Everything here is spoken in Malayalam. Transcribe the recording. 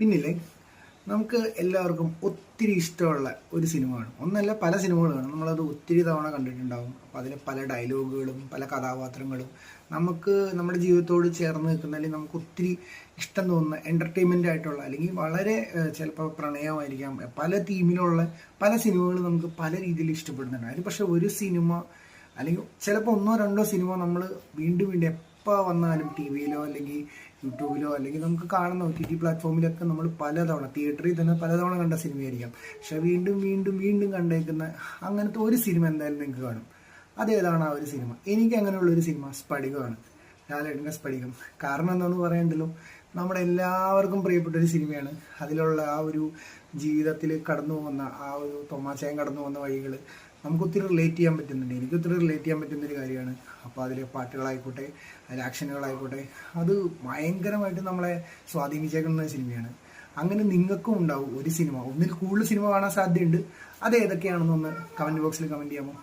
പിന്നില്ലേ നമുക്ക് എല്ലാവർക്കും ഒത്തിരി ഇഷ്ടമുള്ള ഒരു സിനിമ കാണും. ഒന്നല്ല പല സിനിമകൾ കാണും. നമ്മളത് ഒത്തിരി തവണ കണ്ടിട്ടുണ്ടാവും. അപ്പോൾ അതിലെ പല ഡയലോഗുകളും പല കഥാപാത്രങ്ങളും നമുക്ക് നമ്മുടെ ജീവിതത്തോട് ചേർന്ന് നിൽക്കുന്ന, അല്ലെങ്കിൽ നമുക്ക് ഒത്തിരി ഇഷ്ടം തോന്നുന്ന എൻ്റർടൈൻമെൻ്റ് ആയിട്ടുള്ള, അല്ലെങ്കിൽ വളരെ ചിലപ്പോൾ പ്രണയമായിരിക്കാം, പല തീമിലുള്ള പല സിനിമകളും നമുക്ക് പല രീതിയിൽ ഇഷ്ടപ്പെടുന്നുണ്ട്. അതിന് പക്ഷേ ഒരു സിനിമ അല്ലെങ്കിൽ ചിലപ്പോൾ ഒന്നോ രണ്ടോ സിനിമ നമ്മൾ വീണ്ടും വീണ്ടും എപ്പോൾ വന്നാലും ടി വിയിലോ അല്ലെങ്കിൽ യൂട്യൂബിലോ അല്ലെങ്കിൽ നമുക്ക് കാണുന്ന OTT പ്ലാറ്റ്ഫോമിലൊക്കെ നമ്മൾ പലതവണ തിയേറ്ററിൽ തന്നെ പലതവണ കണ്ട സിനിമയായിരിക്കാം. പക്ഷെ വീണ്ടും വീണ്ടും വീണ്ടും കണ്ടേക്കുന്ന അങ്ങനത്തെ ഒരു സിനിമ എന്തായാലും നിങ്ങൾക്ക് കാണും. അതേതാണ് ആ ഒരു സിനിമ? എനിക്ക് അങ്ങനെയുള്ള ഒരു സിനിമ സ്ഫടികമാണ്. ലാലേട്ടൻ്റെ സ്ഫടികം. കാരണം എന്താണെന്ന് പറയണ്ടല്ലോ, നമ്മുടെ എല്ലാവർക്കും പ്രിയപ്പെട്ട ഒരു സിനിമയാണ്. അതിലുള്ള ആ ഒരു ജീവിതത്തിൽ കടന്നു പോകുന്ന ആ ഒരു തൊമാച്ചായം കടന്നു പോകുന്ന വഴികൾ നമുക്ക് ഒത്തിരി റിലേറ്റ് ചെയ്യാൻ പറ്റുന്നുണ്ട്. എനിക്ക് ഒത്തിരി റിലേറ്റ് ചെയ്യാൻ പറ്റുന്നൊരു കാര്യമാണ്. അപ്പോൾ അതിലെ പാട്ടുകളായിക്കോട്ടെ, അതിലെ ആക്ഷനുകളായിക്കോട്ടെ, അത് ഭയങ്കരമായിട്ട് നമ്മളെ സ്വാധീനിച്ചേക്കുന്ന സിനിമയാണ്. അങ്ങനെ നിങ്ങൾക്കും ഉണ്ടാവും ഒരു സിനിമ, ഒന്നിൽ കൂടുതൽ സിനിമ കാണാൻ സാധ്യതയുണ്ട്. അത് ഏതൊക്കെയാണെന്നൊന്ന് കമൻറ്റ് ബോക്സിൽ കമൻറ്റ് ചെയ്യാമോ?